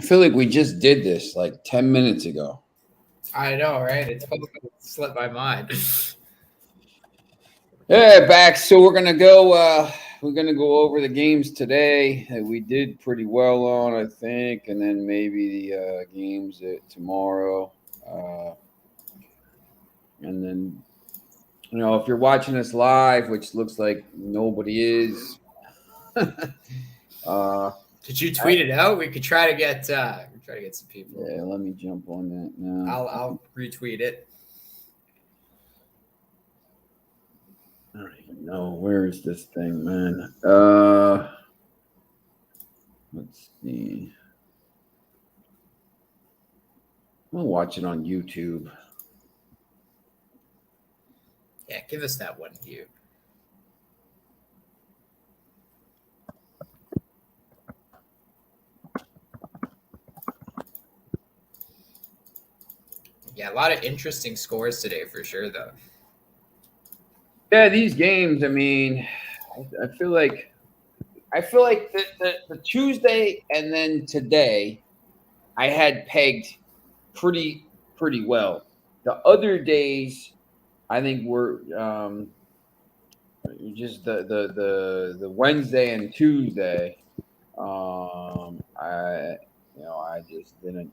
feel like we just did this like 10 minutes ago. I know, right? It totally slipped my mind. Yeah, back. So we're gonna go over the games today that we did pretty well on, I think, and then maybe the games tomorrow. Uh, and then if you're watching us live, which looks like nobody is, Did you tweet it out? We could try to get some people. yeah, let me jump on that now. I'll retweet it. I don't even know where is this thing, man. Let's see. I'm gonna watch it on YouTube. Yeah, give us that one view. Yeah, a lot of interesting scores today for sure, though. Yeah, these games. I mean, I feel like the Tuesday and then today, I had pegged pretty well. The other days, I think were just the Wednesday and Tuesday. I just didn't.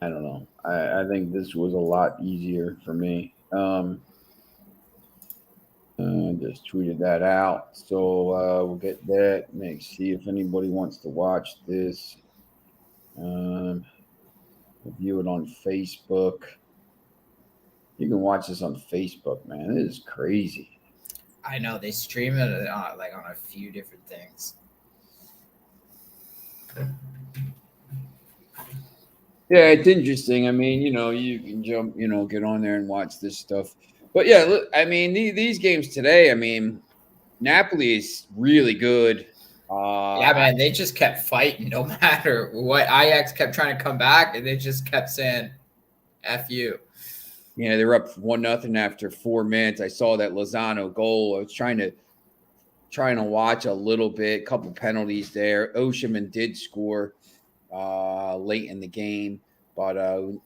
I don't know. I think this was a lot easier for me. Just tweeted that out. So we'll get that. See if anybody wants to watch this. View it on Facebook. You can watch this on Facebook, man. It is crazy. I know they stream it on a few different things. Yeah, it's interesting. I mean, you can jump, get on there and watch this stuff. But yeah, look, I mean, these games today, I mean, Napoli is really good. Yeah, man, they just kept fighting no matter what. Ajax kept trying to come back, and they just kept saying, "F you." Yeah, they're up 1-0 after 4 minutes. I saw that Lozano goal. I was trying to watch a little bit. Couple penalties there. Oshiman did score late in the game. But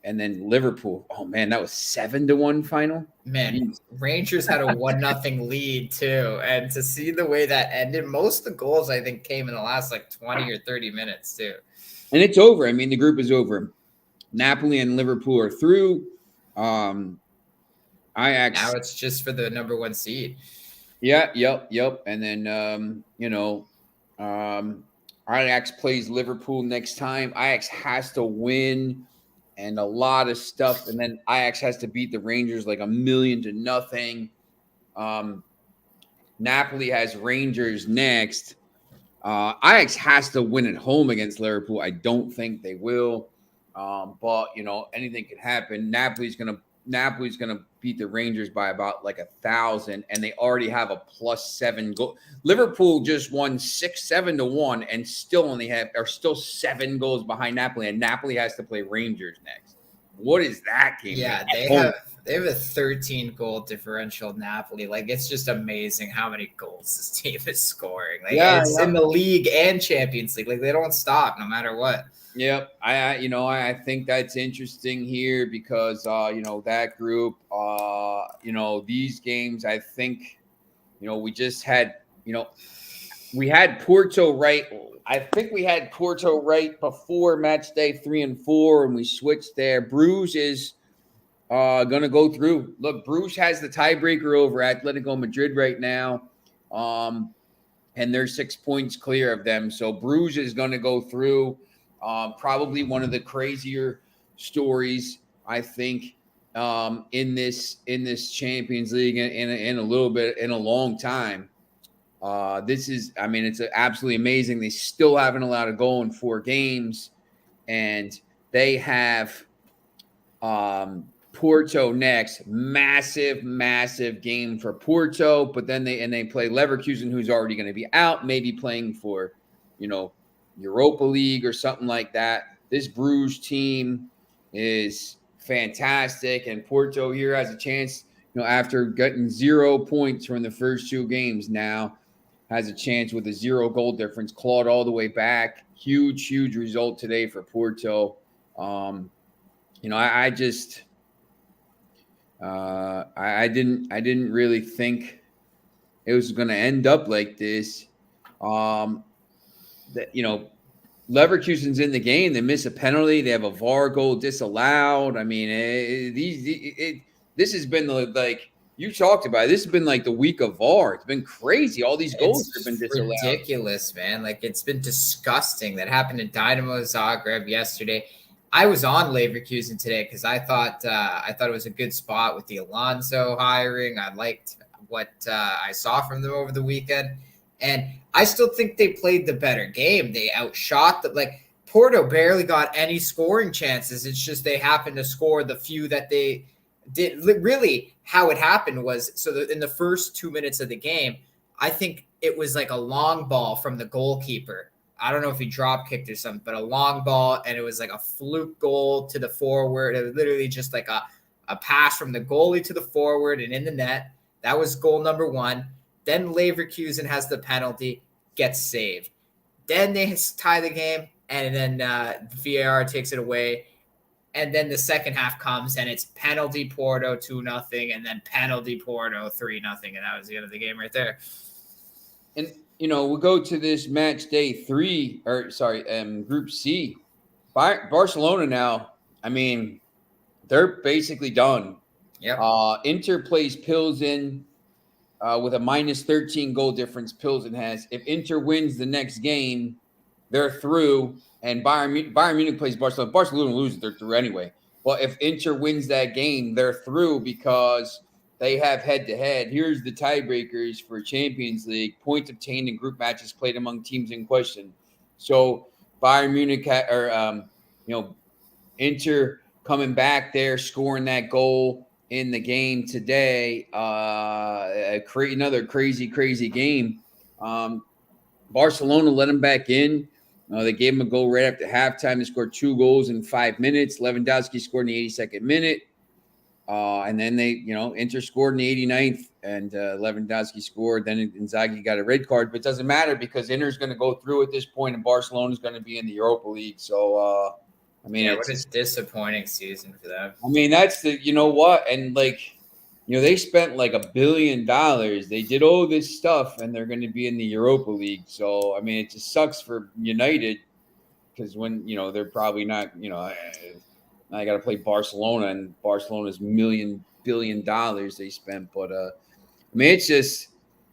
and then Liverpool, oh man, that was 7-1 final. Man, jeez. Rangers had a 1-0 lead too, and to see the way that ended, most of the goals I think came in the last like 20 or 30 minutes too. And it's over. I mean, the group is over. Napoli and Liverpool are through. Ajax. Now it's just for the number 1 seed. Yeah, yep. And then Ajax plays Liverpool next time. Ajax has to win. And a lot of stuff, and then Ajax has to beat the Rangers like 1-0. Napoli has Rangers next. Ajax has to win at home against Liverpool. I don't think they will, but anything could happen. Napoli's gonna beat the Rangers by about like 1,000, and they already have a +7 goal. Liverpool just won 7-1, and still are still 7 goals behind Napoli, and Napoli has to play Rangers next. What is that game? Yeah, they have a 13 goal differential. Napoli, like it's just amazing how many goals this team is scoring. Like it's in the league and Champions League. Like they don't stop no matter what. Yep, I think that's interesting here because that group, these games. I think, we just had, we had Porto right. I think we had Porto right before match day 3 and 4, and we switched there. Bruges is gonna go through. Look, Bruges has the tiebreaker over Atletico Madrid right now, and they're 6 points clear of them. So Bruges is gonna go through. Probably one of the crazier stories, I think, in this Champions League in a long time. It's absolutely amazing. They still haven't allowed a goal in 4 games, and they have Porto next. Massive game for Porto, but then they play Leverkusen, who's already going to be out, maybe playing for, Europa League or something like that. This Bruges team is fantastic, and Porto here has a chance, after getting 0 points from the first 2 games now, has a chance with a 0 goal difference, clawed all the way back. Huge result today for Porto. I just I didn't really think it was going to end up like this. Leverkusen's in the game. They miss a penalty. They have a VAR goal disallowed. I mean, this has been you talked about it. This has been like the week of VAR. It's been crazy. All these goals have been disallowed. Ridiculous, man. Like, it's been disgusting. That happened in Dynamo Zagreb yesterday. I was on Leverkusen today because I thought it was a good spot with the Alonso hiring. I liked what I saw from them over the weekend. And I still think they played the better game. They outshot Porto barely got any scoring chances. It's just they happened to score the few that they did. Really, how it happened was in the first 2 minutes of the game, I think it was like a long ball from the goalkeeper. I don't know if he drop kicked or something, but a long ball, and it was like a fluke goal to the forward. It was literally just like a pass from the goalie to the forward and in the net. That was goal number 1. Then Leverkusen has the penalty, gets saved. Then they tie the game, and then VAR takes it away. And then the second half comes, and it's penalty Porto 2-0, and then penalty Porto 3-0, and that was the end of the game right there. And we'll go to this match day 3, Group C. Barcelona now. I mean, they're basically done. Yep. Inter plays Pilsen. With a minus 13 goal difference, Pilsen has. If Inter wins the next game, they're through. And Bayern Munich plays Barcelona. If Barcelona loses, they're through anyway. Well, if Inter wins that game, they're through because they have head-to-head. Here's the tiebreakers for Champions League. Points obtained in group matches played among teams in question. So Bayern Munich Inter coming back there, scoring that goal in the game today. Another crazy game. Barcelona let them back in. They gave him a goal right after halftime. They scored 2 goals in 5 minutes. Lewandowski scored in the 82nd minute. And then Inter scored in the 89th, and Lewandowski scored. Then Inzaghi got a red card, but it doesn't matter because Inter's going to go through at this point, and Barcelona is going to be in the Europa League. So, what a disappointing season for them. I mean, that's and they spent like $1 billion. They did all this stuff, and they're going to be in the Europa League. So, I mean, it just sucks for United because when they're probably not. I got to play Barcelona, and Barcelona's $1 billion they spent. But I mean, it's just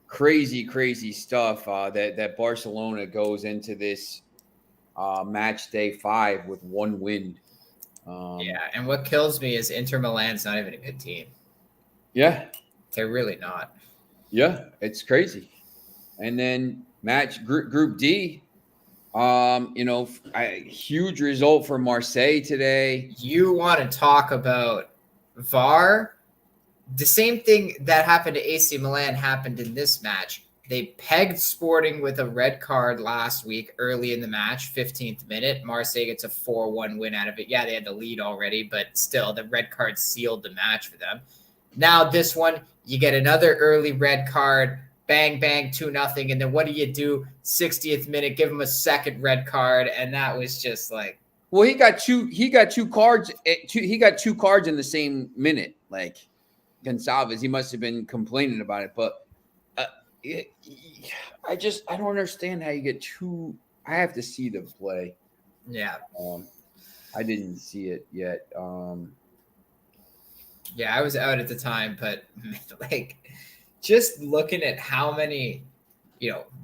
crazy stuff that Barcelona goes into this match day 5 with 1 win. And what kills me is Inter Milan's not even a good team. Yeah, they're really not. Yeah, it's crazy. And then Group D. Huge result for Marseille today. You want to talk about VAR? The same thing that happened to AC Milan happened in this match. They pegged Sporting with a red card last week early in the match, 15th minute. Marseille gets a 4-1 win out of it. Yeah, they had the lead already, but still, the red card sealed the match for them. Now this one, you get another early red card. Bang, 2-0. And then what do? 60th minute, give him a second red card. And that was just like. Well, he got two cards. He got 2 cards in the same minute. Like Gonçalves, he must have been complaining about it. But I don't understand how you get 2. I have to see the play. Yeah. I didn't see it yet. Yeah, I was out at the time, but just looking at how many,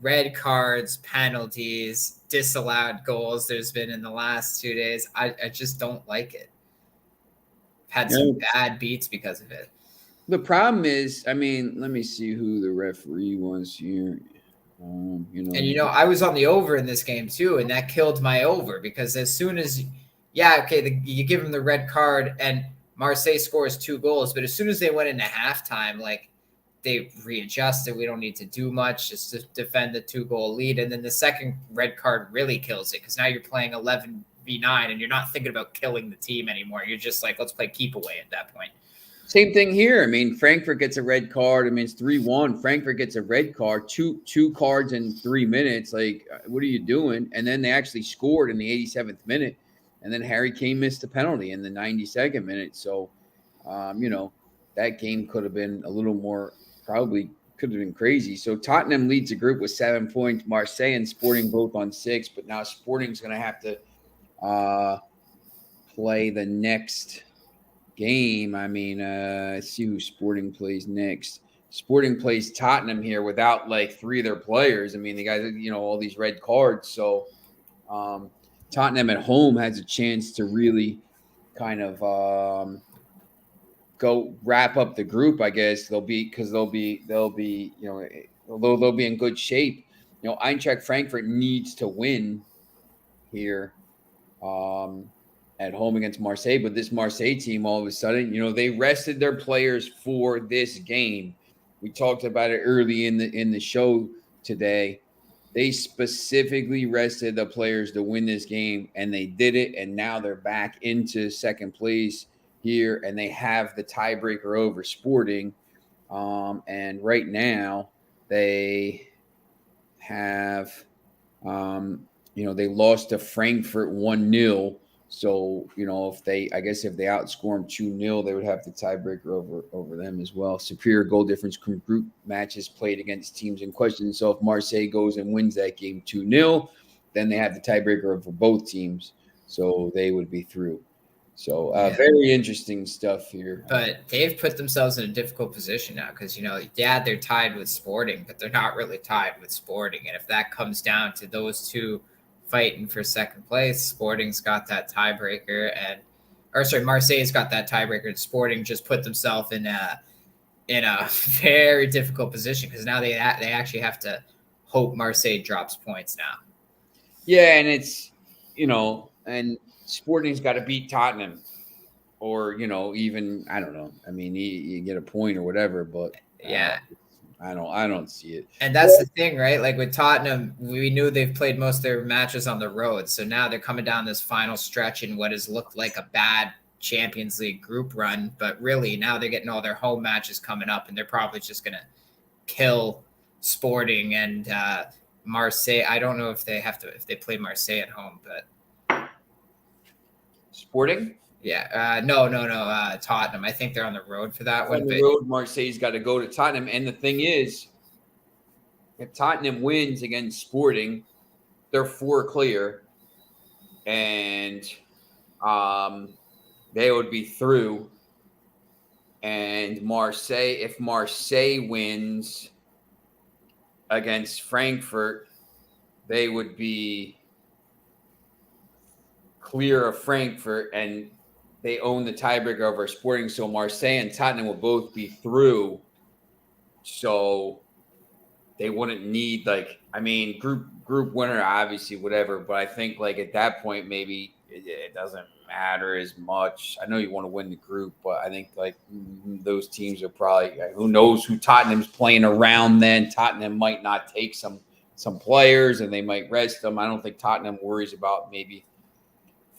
red cards, penalties, disallowed goals there's been in the last 2 days, I just don't like it. Had some bad beats because of it. The problem is, I mean, let me see who the referee was here. I was on the over in this game too, and that killed my over because as soon as, you give him the red card and Marseille scores 2 goals, but as soon as they went into halftime, they readjusted. We don't need to do much just to defend the 2-goal lead. And then the second red card really kills it because now you're playing 11v9 and you're not thinking about killing the team anymore. You're just like, let's play keep away at that point. Same thing here. I mean, Frankfurt gets a red card. I mean, it's 3-1. Frankfurt gets a red card, two cards in 3 minutes. Like, what are you doing? And then they actually scored in the 87th minute. And then Harry Kane missed a penalty in the 92nd minute. So, that game could have been a little more, probably could have been crazy. So Tottenham leads the group with 7 points. Marseille and Sporting both on 6. But now Sporting's going to have to play the next game. I mean, let's see who Sporting plays next. Sporting plays Tottenham here without like 3 of their players. I mean, the guys, all these red cards. So Tottenham at home has a chance to really kind of go wrap up the group. I guess they'll be although they'll be in good shape. Eintracht Frankfurt needs to win here. At home against Marseille, but this Marseille team, all of a sudden, they rested their players for this game. We talked about it early in the show today. They specifically rested the players to win this game, and they did it. And now they're back into second place here, and they have the tiebreaker over Sporting. And right now, they have, they lost to Frankfurt 1-0. So, if they outscore them 2-0, they would have the tiebreaker over them as well. Superior goal difference group matches played against teams in question. So if Marseille goes and wins that game 2-0, then they have the tiebreaker over both teams. So they would be through. So very interesting stuff here. But they've put themselves in a difficult position now because, they're tied with Sporting, but they're not really tied with Sporting. And if that comes down to those two fighting for second place, Sporting's got that tiebreaker, Marseille's got that tiebreaker, and Sporting just put themselves in a very difficult position because now they actually have to hope Marseille drops points now. Yeah, and it's and Sporting's got to beat Tottenham, or even I don't know. I mean, you get a point or whatever, but yeah. I don't see it. And that's the thing, right? Like with Tottenham, we knew they've played most of their matches on the road. So now they're coming down this final stretch in what has looked like a bad Champions League group run. But really, now they're getting all their home matches coming up, and they're probably just going to kill Sporting and Marseille. I don't know if they play Marseille at home, but Sporting? Yeah, no. Tottenham. I think they're on the road for that one. On the road, Marseille's got to go to Tottenham. And the thing is, if Tottenham wins against Sporting, they're 4 clear, and they would be through. And if Marseille wins against Frankfurt, they would be clear of Frankfurt, and they own the tiebreaker over Sporting. So Marseille and Tottenham will both be through. So they wouldn't need group winner, obviously, whatever. But I think at that point, maybe it doesn't matter as much. I know you want to win the group, but I think those teams are probably, who knows who Tottenham's playing around then. Tottenham might not take some players and they might rest them. I don't think Tottenham worries about maybe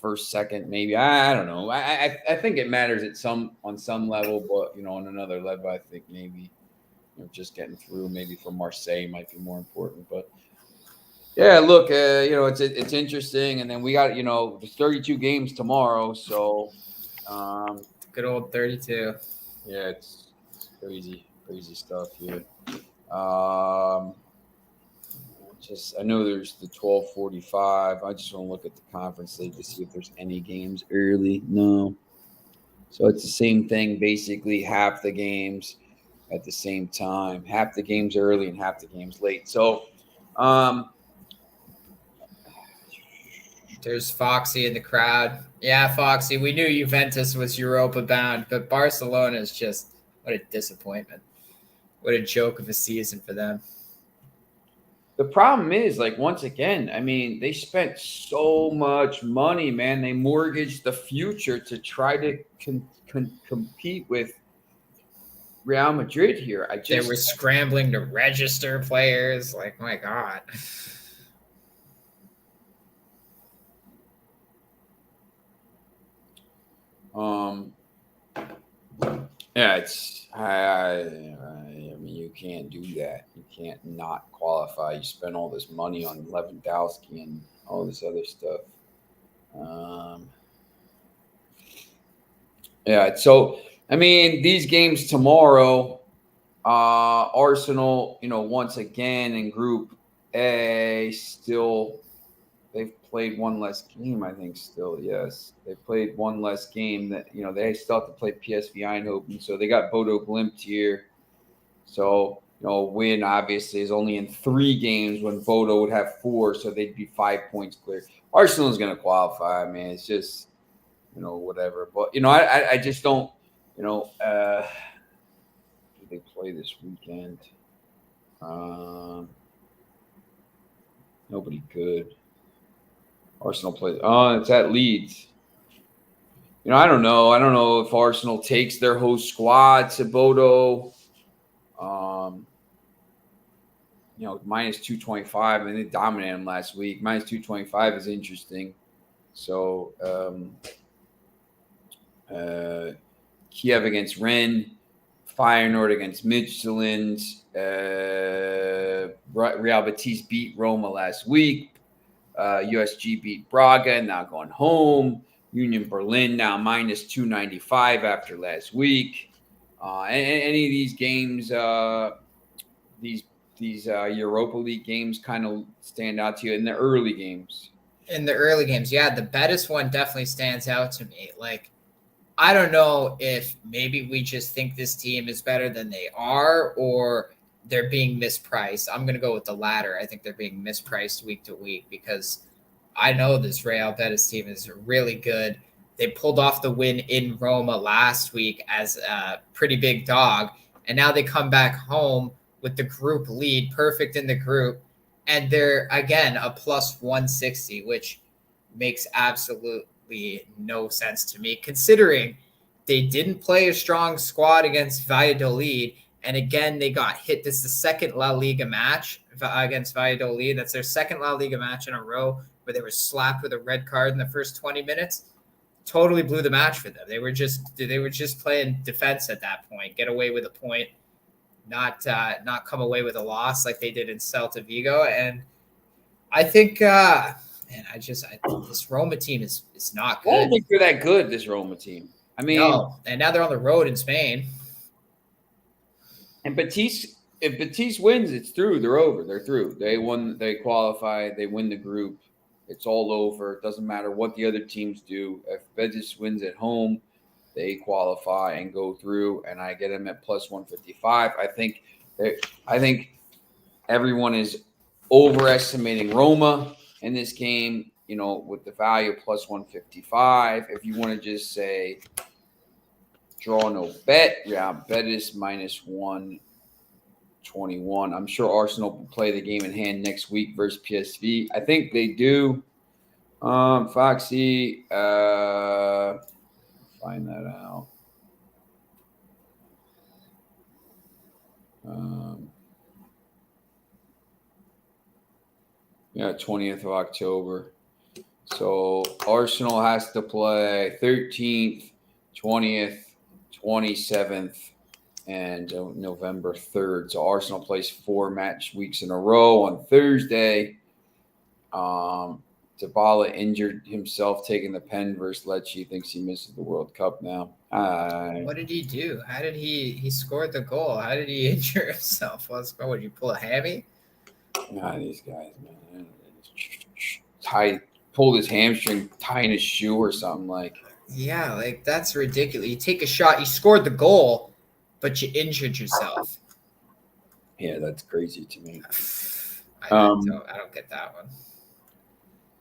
first, second, maybe. I don't know. I think it matters on some level, but on another level, I think maybe just getting through maybe for Marseille might be more important. But yeah, look, it's interesting, and then we got there's 32 games tomorrow, so good old 32. Yeah, it's crazy stuff here. I know there's the 12:45. I just want to look at the conference league to see if there's any games early. No. So it's the same thing, basically half the games at the same time. Half the games early and half the games late. So there's Foxy in the crowd. Yeah, Foxy, we knew Juventus was Europa bound, but Barcelona is just, what a disappointment. What a joke of a season for them. The problem is, once again, I mean, they spent so much money, man. They mortgaged the future to try to compete with Real Madrid here. They were scrambling to register players. My God. Yeah, it's I mean, you can't do that. You can't not qualify. You spend all this money on Lewandowski and all this other stuff. Um, yeah, so I mean, these games tomorrow, Arsenal, once again in Group A, still they've played one less game. I think still, yes, they played one less game. That they still have to play PSV Eindhoven, so they got Bodo Glimt here. So, a win obviously is only in 3 games when Bodo would have 4, so they'd be 5 points clear. Arsenal is going to qualify. I mean, it's just, whatever. But, I just don't, who they play this weekend? Nobody good. Arsenal plays. Oh, it's at Leeds. I don't know. I don't know if Arsenal takes their host squad to Bodo. Minus 225. I mean, they dominated them last week. Minus 225 is interesting. So, Kiev against Rennes, Feyenoord against Midtjylland. Real Betis beat Roma last week. USG beat Braga, now going home. Union Berlin now minus 295 after last week. Any of these games, these Europa League games kind of stand out to you in the early games? In the early games, yeah, the Betis one definitely stands out to me. Like, I don't know if maybe we just think this team is better than they are, or they're being mispriced. I'm going to go with the latter. I think they're being mispriced week to week because I know this Real Betis team is really good. They pulled off the win in Roma last week as a pretty big dog, and now they come back home with the group lead, perfect in the group, and they're, again, a plus 160, which makes absolutely no sense to me, considering they didn't play a strong squad against Valladolid, and again, they got hit. This is the second La Liga match against Valladolid. That's their second La Liga match in a row where they were slapped with a red card in the first 20 minutes. Totally blew the match for them. They were just playing defense at that point, get away with a point, not come away with a loss like they did in Celta Vigo. And I think, this Roma team is not good. I don't think they're that good, this Roma team. I mean, no, and now they're on the road in Spain. And Betis, if Betis wins, it's through. They're over. They're through. They won. They qualify. They win the group. It's all over. It doesn't matter what the other teams do. If Betis wins at home, they qualify and go through. And I get them at plus 155. I think everyone is overestimating Roma in this game. With the value of plus 155. If you want to just say draw no bet, yeah, Betis minus 121. I'm sure Arsenal will play the game in hand next week versus PSV. I think they do. Foxy, find that out. Yeah, 20th of October. So Arsenal has to play 13th, 20th, 27th, and November 3rd. So Arsenal plays 4 match weeks in a row on Thursday. Dybala injured himself taking the pen versus Lecce. Thinks he misses the World Cup now. What did he do? How did he scored the goal? How did he injure himself? Would you pull a hammy? Nah, these guys, man. Pulled his hamstring tying his shoe or something like. Yeah, like that's ridiculous. You take a shot, you scored the goal, but you injured yourself. Yeah, that's crazy to me. I don't get that one.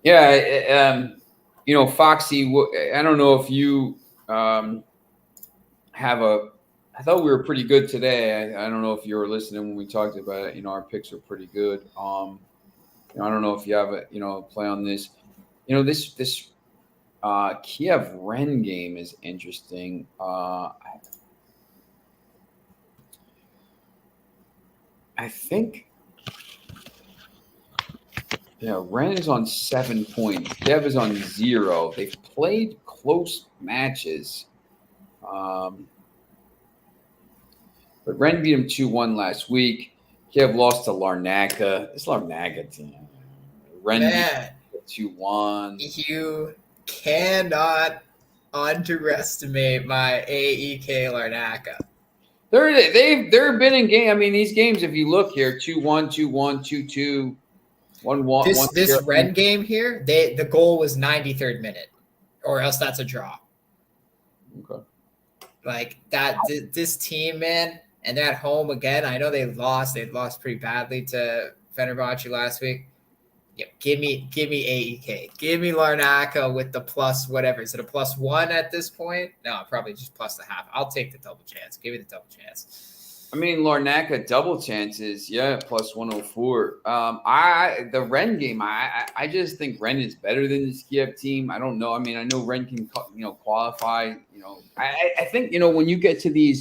Yeah, Foxy. I don't know if you have a. I thought we were pretty good today. I don't know if you were listening when we talked about it. Our picks are pretty good. I don't know if you have a play on this. This Kiev Ren game is interesting. I think, Ren is on 7 points. Kiev is on 0. They've played close matches. But Ren beat him 2-1 last week. Kiev lost to Larnaca. It's Larnaca team. Ren beat Man, 2-1. you cannot underestimate my AEK Larnaca. They've been in game. I mean, these games, if you look here, 2-1, 2-1, 2-2, 1-1. This Ren game here, the goal was 93rd minute, or else that's a draw. Okay. Like that, this team, man, and they're at home again. I know they lost. They lost pretty badly to Fenerbahce last week. Yeah, give me AEK. Give me Larnaca with the plus whatever. Is it a +1 at this point? No, probably just plus the half. I'll take the double chance. Give me the double chance. I mean, Larnaca double chances, yeah, plus 104. The Ren game, I just think Ren is better than the Kiev team. I don't know. I mean, I know Ren can qualify. I think when you get to the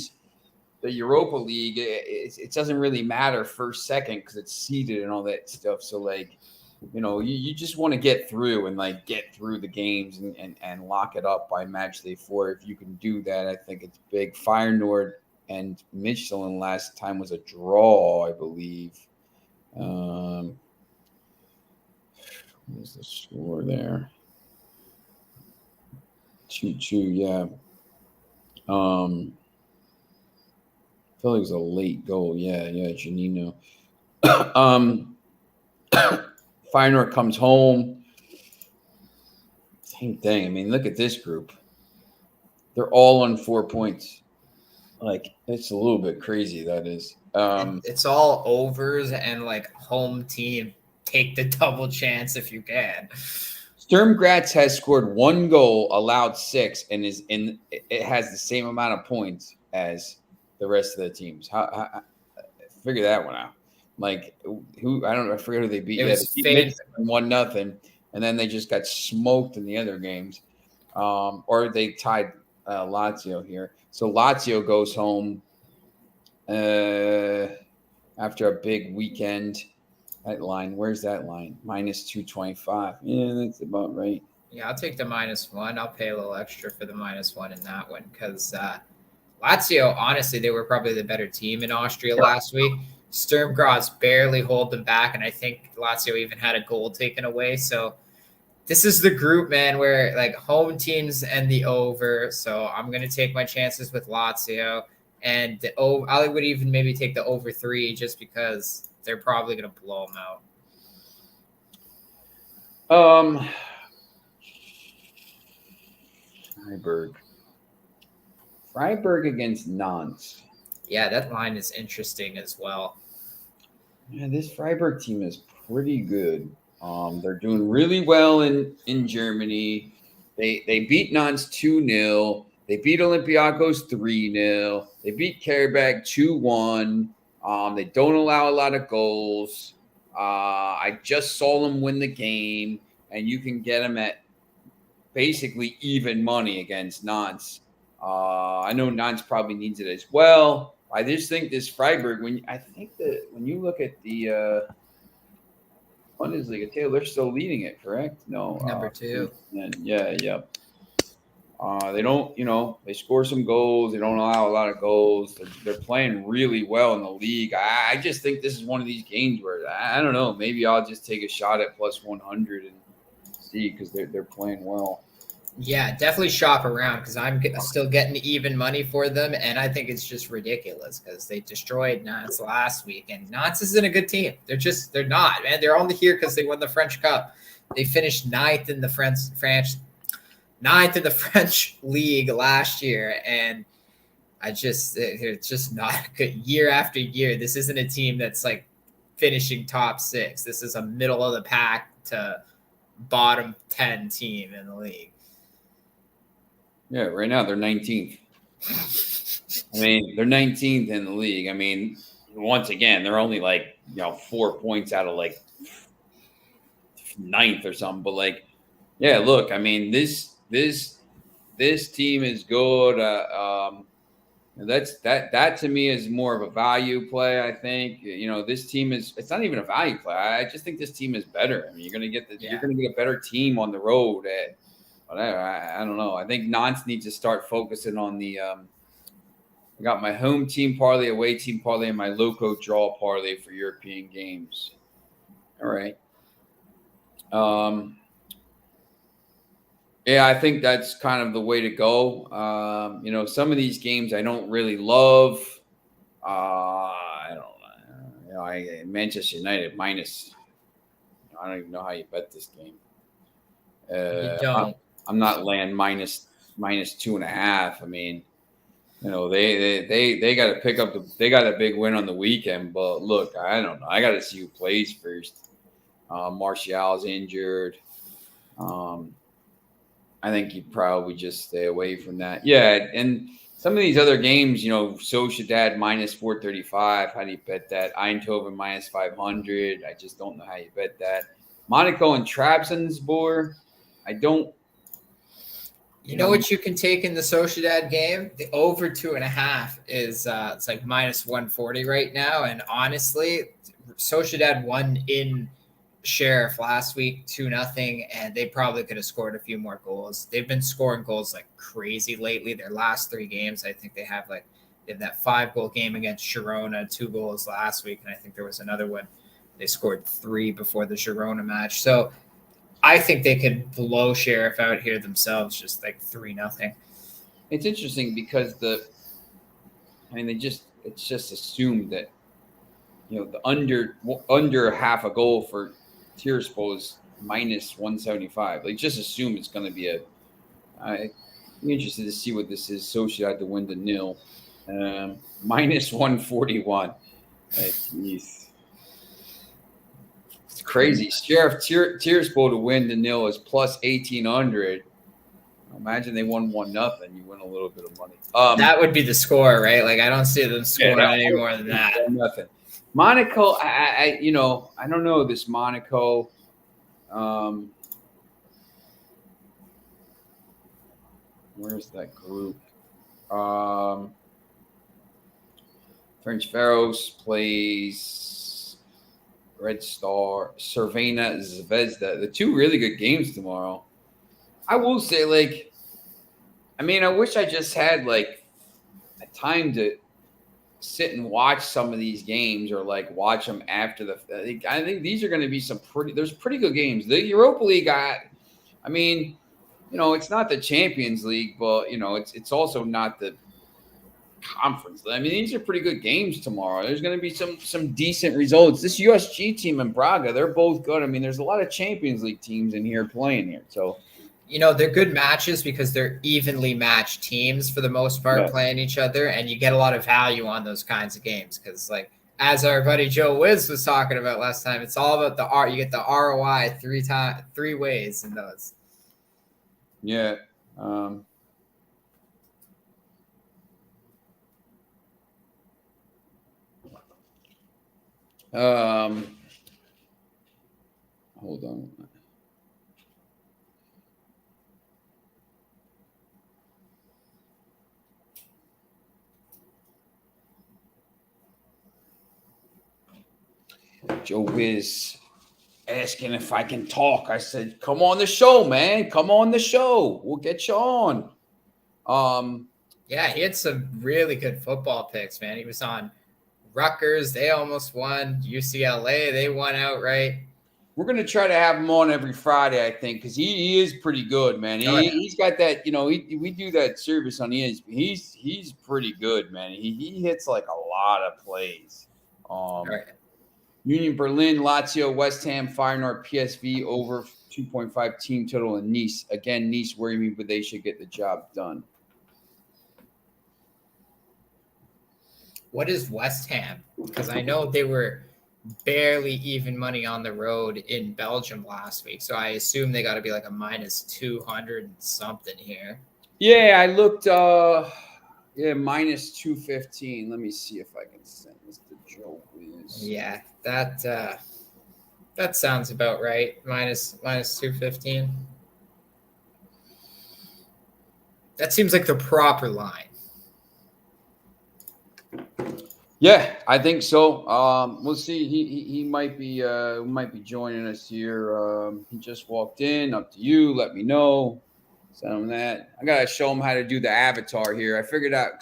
Europa League, it doesn't really matter first, second because it's seeded and all that stuff. So like, you just want to get through and get through the games and lock it up by match day 4. If you can do that, I think it's big. Feyenoord and Michelin last time was a draw, I believe. What was the score there? 2-2, yeah. I feel like it was a late goal. Yeah, Janino. Feyenoord comes home. Same thing. I mean, look at this group. They're all on 4 points. It's a little bit crazy, that is. It's all overs and home team. Take the double chance if you can. Sturm Graz has scored 1 goal, allowed 6, and it has the same amount of points as the rest of the teams. How figure that one out? Who I don't know. I forget who they beat. It was they beat 1-0, and then they just got smoked in the other games, or they tied Lazio here. So Lazio goes home after a big weekend. That line, where's that line? -225. Yeah, that's about right. Yeah, I'll take the -1. I'll pay a little extra for the -1 in that one because Lazio, honestly, they were probably the better team in Austria last week. Sturm Graz barely hold them back, and I think Lazio even had a goal taken away. So this is the group, man, where home teams and the over. So I'm going to take my chances with Lazio, and I would even maybe take the over 3 just because they're probably going to blow them out. Freiburg against Nantes. Yeah, that line is interesting as well. Yeah, this Freiburg team is pretty good. They're doing really well in Germany. They beat Nantes 2-0. They beat Olympiacos 3-0. They beat Karabakh 2-1. They don't allow a lot of goals. I just saw them win the game, and you can get them at basically even money against Nantes. I know Nantes probably needs it as well. I just think this Freiburg, when you look at the Bundesliga table, they're still leading it, correct? No, number 2. Yeah. They don't, they score some goals. They don't allow a lot of goals. They're playing really well in the league. I just think this is one of these games where I don't know. Maybe I'll just take a shot at +100 and see because they're playing well. Yeah, definitely shop around because I'm still getting even money for them, and I think it's just ridiculous because they destroyed Nantes last week, and Nantes isn't a good team. They're not, man. They're only here because they won the French Cup. They finished ninth in the French league last year, and it's just not good. Year after year, this isn't a team that's finishing top 6. This is a middle of the pack to bottom 10 team in the league. Yeah, right now they're 19th. I mean, they're 19th in the league. I mean, once again, they're only 4 points out of 9th or something. But yeah, look, I mean, this team is good. That to me is more of a value play. I think this team it's not even a value play. I just think this team is better. I mean, you're gonna get a better team on the road whatever. I don't know. I think Nantes needs to start focusing on the I got my home team parlay, away team parlay, and my loco draw parlay for European games. All right. Yeah, I think that's kind of the way to go. Some of these games I don't really love. I don't Manchester United minus. I don't even know how you bet this game. You don't. I'm not laying minus 2.5. I mean, they got to pick up they got a big win on the weekend, but look, I don't know. I got to see who plays first. Martial's injured. I think you'd probably just stay away from that. Yeah, and some of these other games, Sociedad minus 435. How do you bet that? Eindhoven minus 500. I just don't know how you bet that. Monaco and Trabzonspor. I don't. You know what you can take in the Sociedad game? The over 2.5 is it's like minus 140 right now. And honestly, Sociedad won in Sheriff last week 2-0, and they probably could have scored a few more goals. They've been scoring goals like crazy lately. Their last 3 games, I think they have that 5-goal game against Girona, 2 goals last week, and I think there was another one. They scored 3 before the Girona match. So I think they could blow Sheriff out here themselves, just like 3-0. It's interesting because it's just assumed that the under half a goal for Tiraspol is minus 175. Like, just assume it's going to be I'm interested to see what this is. Sociedad to win to 0, minus 141. It's crazy. Sheriff Tiraspol to win to 0 is plus 1,800. Imagine they won 1-0. You win a little bit of money. That would be the score, right? Like, I don't see them scoring any more than that. Nothing. Monaco, I don't know this Monaco. Where's that group? French Pharaohs plays Red Star, Cervena, Zvezda. The 2 really good games tomorrow. I will say, I wish I just had a time to sit and watch some of these games, or watch them after I think these are going to be there's pretty good games. The Europa League, it's not the Champions League, but it's also not the conference. These are pretty good games tomorrow. There's going to be some decent results. This USG team in Braga, they're both good. There's a lot of Champions League teams in here playing here. So, they're good matches because they're evenly matched teams for the most part, playing each other, and you get a lot of value on those kinds of games because, as our buddy Joe Wiz was talking about last time, it's all about you get the ROI 3 ways in those. Yeah. Hold on. Joe Wiz asking if I can talk. I said, come on the show, man. Come on the show. We'll get you on. Yeah, he had some really good football picks, man. He was on Rutgers. They almost won. UCLA, they won outright. We're going to try to have him on every Friday, I think, because he is pretty good, man. He's got that, we do that service on ESPN. He's pretty good, man. He hits a lot of plays. Right. Union Berlin, Lazio, West Ham, Feyenoord, PSV over 2.5 team total in Nice. Again, Nice worry me, but they should get the job done. What is West Ham? Because I know they were barely even money on the road in Belgium last week. So I assume they got to be a minus 200 and something here. Yeah, I looked, minus 215. Let me see if I can send this to Joe Wiz. Yeah, that sounds about right. Minus 215. That seems like the proper line. Yeah, I think so. We'll see. He might be joining us here. He just walked in. Up to you. Let me know. So that I gotta show him how to do the avatar here. I figured out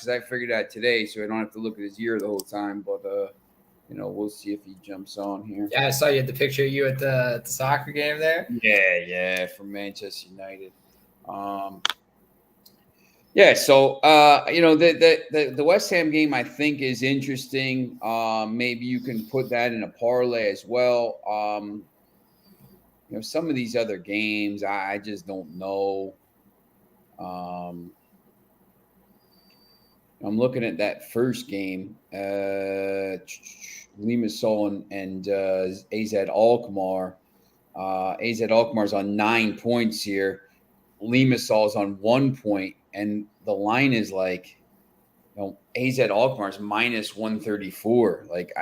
today, so I don't have to look at his ear the whole time. But we'll see if he jumps on here. Yeah, I saw you had the picture of you at the soccer game there. Yeah, from Manchester United. Yeah, so the West Ham game I think is interesting. Maybe you can put that in a parlay as well. Some of these other games I just don't know. I'm looking at that first game. Limassol and AZ Alkmaar. AZ Alkmaar's on 9 points here. Limassol's on 1 point, and the line is like, AZ Alkmaar's minus 134. Like,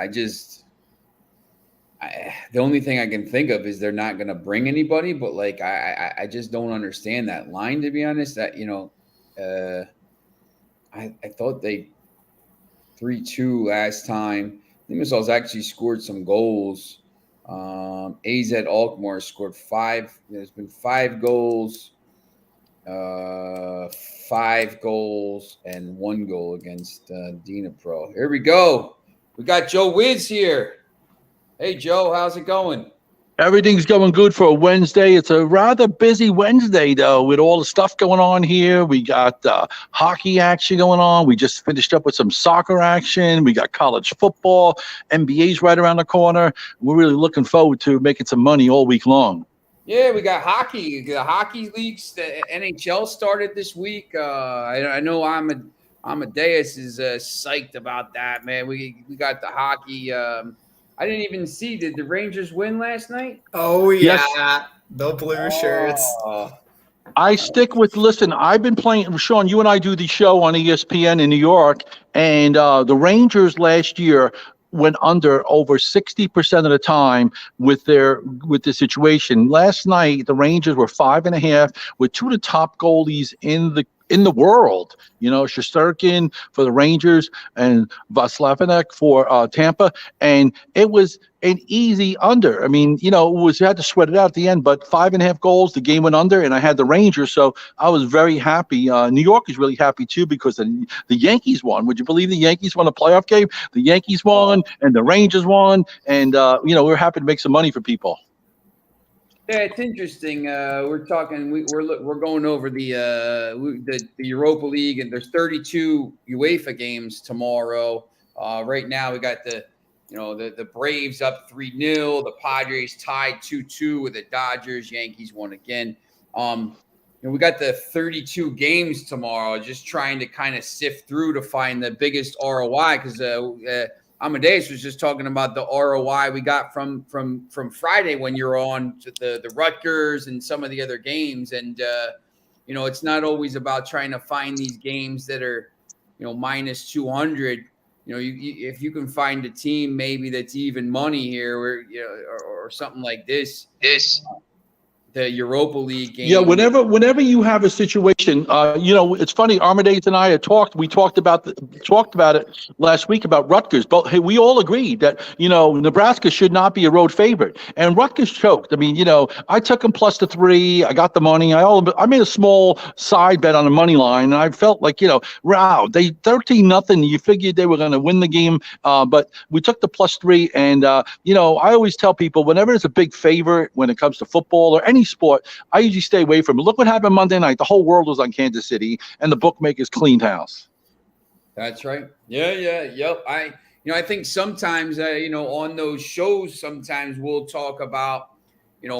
the only thing I can think of is they're not going to bring anybody, but like, I just don't understand that line, to be honest. That, I thought they 3-2 last time. Limassol's actually scored some goals. AZ Alkmaar scored 5. There's been 5 goals. 5 goals and 1 goal against Dnipro. Here we go. We got Joe Wiz here. Hey, Joe, how's it going? Everything's going good for a Wednesday. It's a rather busy Wednesday, though, with all the stuff going on here. We got hockey action going on. We just finished up with some soccer action. We got college football. NBA's right around the corner. We're really looking forward to making some money all week long. Yeah, we got hockey. The hockey leagues, the NHL started this week. I know Amedeus is psyched about that, man. We got the hockey. I didn't even see. Did the Rangers win last night? Oh, yeah. Yes. The blue shirts. I stick with, listen, I've been playing, Sean, you and I do the show on ESPN in New York, and the Rangers last year went under over 60% of the time with the situation. Last night, the Rangers were 5.5 with 2 of the top goalies in the world. Shesterkin for the Rangers and Vasilevsky for Tampa, and it was an easy under. I mean, you had to sweat it out at the end, but 5.5 goals, the game went under, and I had the Rangers, so I was very happy. New York is really happy too because the Yankees won. Would you believe the Yankees won a playoff game? The Yankees won, and the Rangers won, and we were happy to make some money for people. Yeah, it's interesting. We're talking. We're going over the Europa League, and there's 32 UEFA games tomorrow. Right now, we got the Braves up 3-0. The Padres tied 2-2 with the Dodgers. Yankees won again. We got the 32 games tomorrow. Just trying to kind of sift through to find the biggest ROI because Amadeus was just talking about the ROI we got from Friday when you're on to the Rutgers and some of the other games. And, it's not always about trying to find these games that are, minus 200. If you can find a team maybe that's even money here or something like this. The Europa League game. Yeah, whenever you have a situation, it's funny. Amedeus and I had talked. We talked about it last week about Rutgers. But hey, we all agreed that Nebraska should not be a road favorite, and Rutgers choked. I mean, I took them plus the 3. I got the money. I made a small side bet on the money line, and I felt like wow, they 13-0. You figured they were going to win the game, but we took the plus 3. And I always tell people whenever it's a big favorite when it comes to football or any sport, I usually stay away from it. Look what happened Monday night. The whole world was on Kansas City, and the bookmakers cleaned house. That's right. Yeah. Yep. I think sometimes, on those shows, sometimes we'll talk about,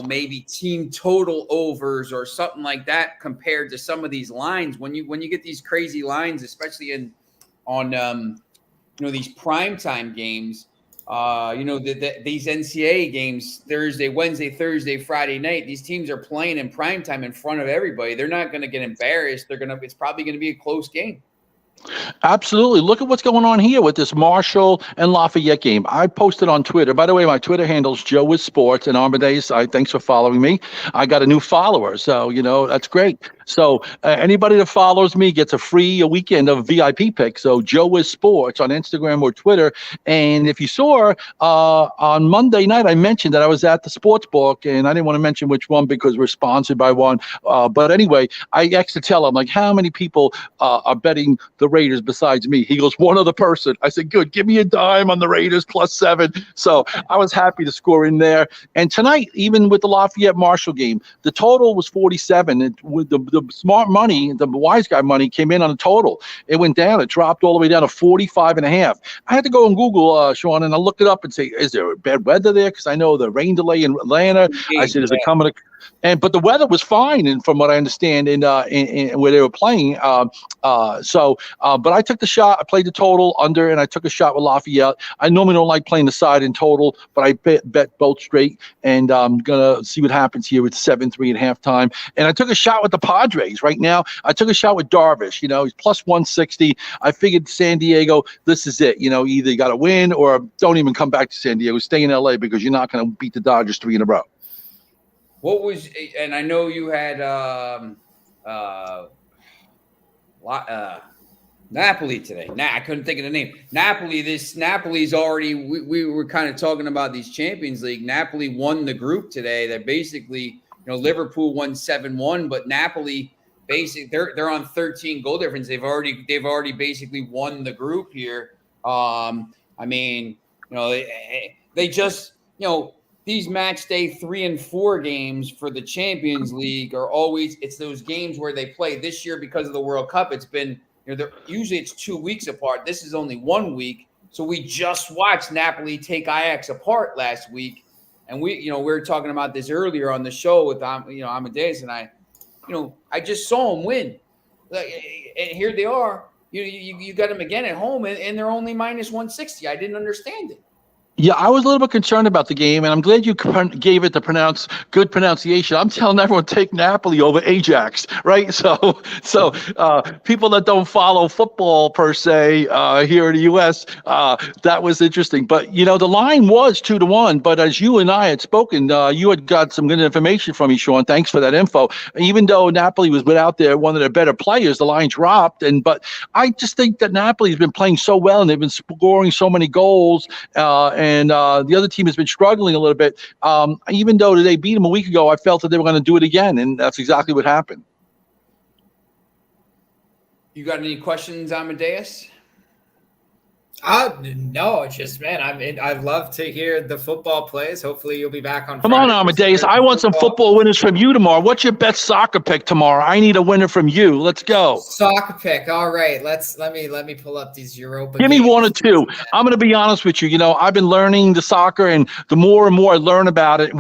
maybe team total overs or something like that compared to some of these lines. When you get these crazy lines, especially on these primetime games. These NCAA games, Thursday, Wednesday, Thursday, Friday night, these teams are playing in primetime in front of everybody. They're not going to get embarrassed. It's probably going to be a close game. Absolutely. Look at what's going on here with this Marshall and Lafayette game. I posted on Twitter. By the way, my Twitter handle is Joe with Sports, and Amadeus, thanks for following me. I got a new follower, so that's great. So anybody that follows me gets a weekend of VIP pick. So Joe is Sports on Instagram or Twitter. And if you saw on Monday night, I mentioned that I was at the sports book, and I didn't want to mention which one because we're sponsored by one. But anyway, I actually tell him, like, how many people are betting the Raiders besides me? He goes, one other person. I said, good, give me a dime on the Raiders +7. So I was happy to score in there. And tonight, even with the Lafayette Marshall game, the total was 47. With the smart money, the wise guy money came in on the total. It went down. It dropped all the way down to 45.5. I had to go on Google, Sean, and I looked it up and say, is there bad weather there? Because I know the rain delay in Atlanta. I said, is it coming to? But the weather was fine, and from what I understand, in where they were playing. But I took the shot. I played the total under, and I took a shot with Lafayette. I normally don't like playing the side in total, but I bet both straight, and I'm gonna see what happens here with 7-3 at halftime. And I took a shot with the Padres right now. I took a shot with Darvish. You know, he's +160. I figured San Diego, this is it. You know, either you got to win or don't even come back to San Diego. Stay in LA because you're not going to beat the Dodgers 3 in a row. What was, and I know you had Napoli today. I couldn't think of the name. Napoli's already, we were kind of talking about these Champions League. Napoli won the group today. They're basically, Liverpool won 7-1, but Napoli they're on 13 goal difference. They've already basically won the group here. I mean, they just, these match day 3 and 4 games for the Champions League are always, it's those games where they play. This year, because of the World Cup, it's been, usually it's 2 weeks apart. This is only 1 week. So we just watched Napoli take Ajax apart last week. And we were talking about this earlier on the show with, Amedeus, and I just saw them win. And here they are. You got them again at home, and they're only -160. I didn't understand it. Yeah, I was a little bit concerned about the game, and I'm glad you gave it the good pronunciation. I'm telling everyone, take Napoli over Ajax, right? So people that don't follow football per se here in the U.S., that was interesting. But the line was 2-1. But as you and I had spoken, you had got some good information from me, Sean. Thanks for that info. Even though Napoli was without one of their better players, the line dropped. But I just think that Napoli has been playing so well, and they've been scoring so many goals. And the other team has been struggling a little bit. Even though they beat them a week ago, I felt that they were going to do it again, and that's exactly what happened. You got any questions, Amedeus? No, it's just, man, I'd love to hear the football plays. Hopefully you'll be back on Come on, Amadeus. I want some football winners from you tomorrow. What's your best soccer pick tomorrow? I need a winner from you. Let's go. Soccer pick. All right. Let me pull up these Europa. Give me one or two. I'm going to be honest with you. I've been learning the soccer, and the more and more I learn about it,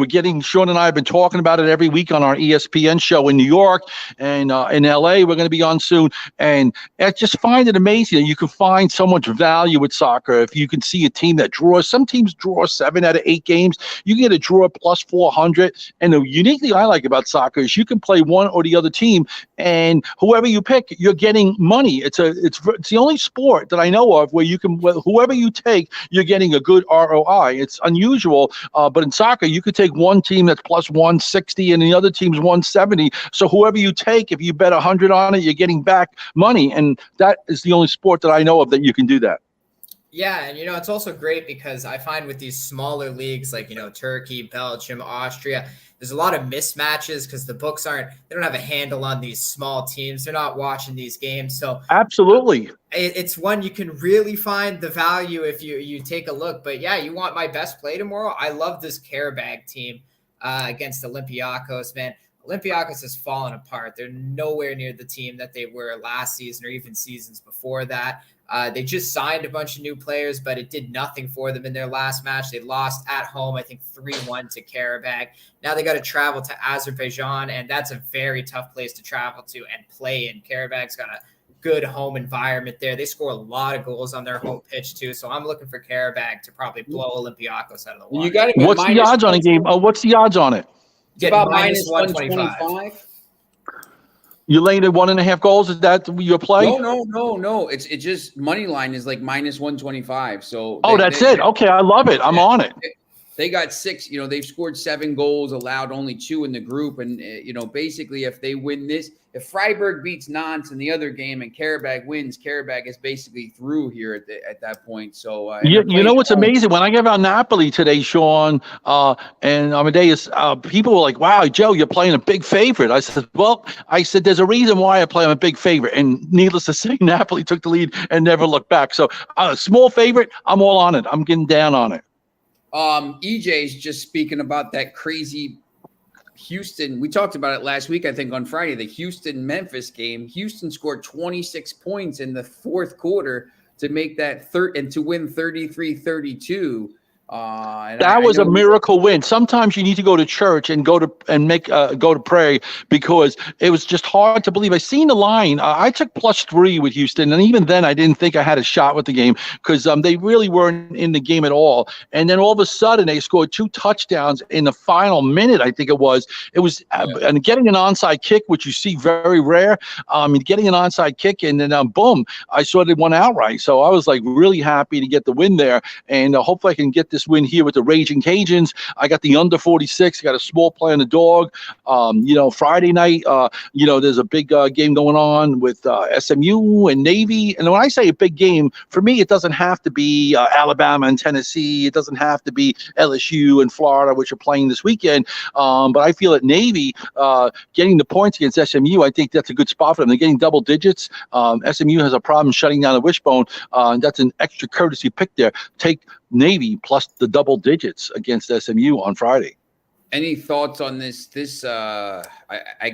Sean and I have been talking about it every week on our ESPN show in New York and in LA. We're going to be on soon. And I just find it amazing that you can find so much value with soccer. If you can see a team that draws, some teams draw 7 out of 8 games. You can get a draw +400. And the uniquely I like about soccer is you can play one or the other team, and whoever you pick, you're getting money. It's the only sport that I know of where you can, whoever you take, you're getting a good ROI. It's unusual, but in soccer, you could take one team that's +160 and the other team's 170. So whoever you take, if you bet 100 on it, you're getting back money. And that is the only sport that I know of that you can do that. Yeah, and it's also great because I find with these smaller leagues like Turkey, Belgium, Austria, there's a lot of mismatches because the books they don't have a handle on these small teams. They're not watching these games. So absolutely, it's one you can really find the value if you take a look. But yeah, you want my best play tomorrow? I love this Karabag team against Olympiacos, man. Olympiacos has fallen apart. They're nowhere near the team that they were last season or even seasons before that. They just signed a bunch of new players, but it did nothing for them in their last match. They lost at home, I think 3-1 to Karabag. Now they got to travel to Azerbaijan, and that's a very tough place to travel to and play in. Karabag's got a good home environment there. They score a lot of goals on their home pitch too. So I'm looking for Karabag to probably blow Olympiacos out of the water. You got to. What's the odds on a game? What's the odds on it? It's about -125. You laying at 1.5 goals? Is that your play? No. It's just money line is like -125. So that's it. Okay, I love it. I'm on it. They got 6. They've scored 7 goals, allowed only 2 in the group, and basically, if they win this, if Freiburg beats Nantes in the other game and Karabakh wins, Karabakh is basically through here at that point. So You know what's amazing? When I gave out Napoli today, Sean, and Amedeus, people were like, "Wow, Joe, you're playing a big favorite." I said, there's a reason why I play them a big favorite, and needless to say, Napoli took the lead and never looked back. So, small favorite, I'm all on it. I'm getting down on it. EJ's just speaking about that crazy Houston. We talked about it last week, I think, on Friday, the Houston-Memphis game. Houston scored 26 points in the fourth quarter to make that and to win 33-32. That was a miracle win. Sometimes you need to go to church and go to pray, because it was just hard to believe. I seen the line. I took +3 with Houston, and even then I didn't think I had a shot with the game, because they really weren't in the game at all. And then all of a sudden they scored 2 touchdowns in the final minute. I think it was and getting an onside kick, which you see very rare. Getting an onside kick, and then boom, I saw they won outright. So I was like really happy to get the win there, and hopefully I can get this win here with the Raging Cajuns. I got the under 46. I got a small play on the dog. Friday night, there's a big game going on with SMU and Navy. And when I say a big game, for me, it doesn't have to be Alabama and Tennessee. It doesn't have to be LSU and Florida, which are playing this weekend. But I feel that Navy getting the points against SMU, I think that's a good spot for them. They're getting double digits. SMU has a problem shutting down the wishbone. That's an extra courtesy pick there. Take Navy plus the double digits against SMU on Friday. Any thoughts on this? I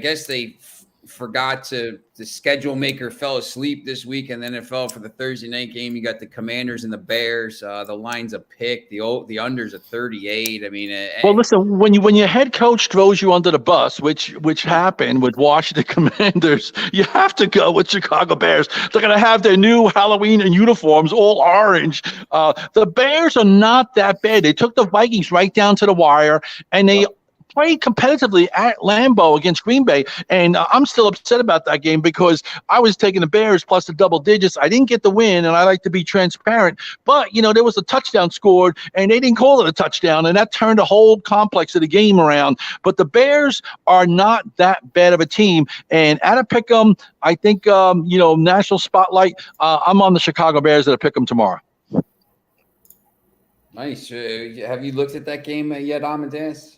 guess they forgot the schedule maker fell asleep this week, and then it fell for the Thursday night game. You got the Commanders and the Bears. The line's a pick. The under's a 38. I mean, well, listen, when your head coach throws you under the bus, which happened with Washington Commanders, you have to go with Chicago Bears. They're going to have their new Halloween and uniforms, all orange. The Bears are not that bad. They took the Vikings right down to the wire, and they played competitively at Lambeau against Green Bay, and I'm still upset about that game because I was taking the Bears plus the double digits. I didn't get the win, and I like to be transparent, but there was a touchdown scored, and they didn't call it a touchdown, and that turned the whole complex of the game around. But the Bears are not that bad of a team, and at a pick'em, I think national spotlight. I'm on the Chicago Bears at a pick'em tomorrow. Nice. Have you looked at that game yet, Amadeus?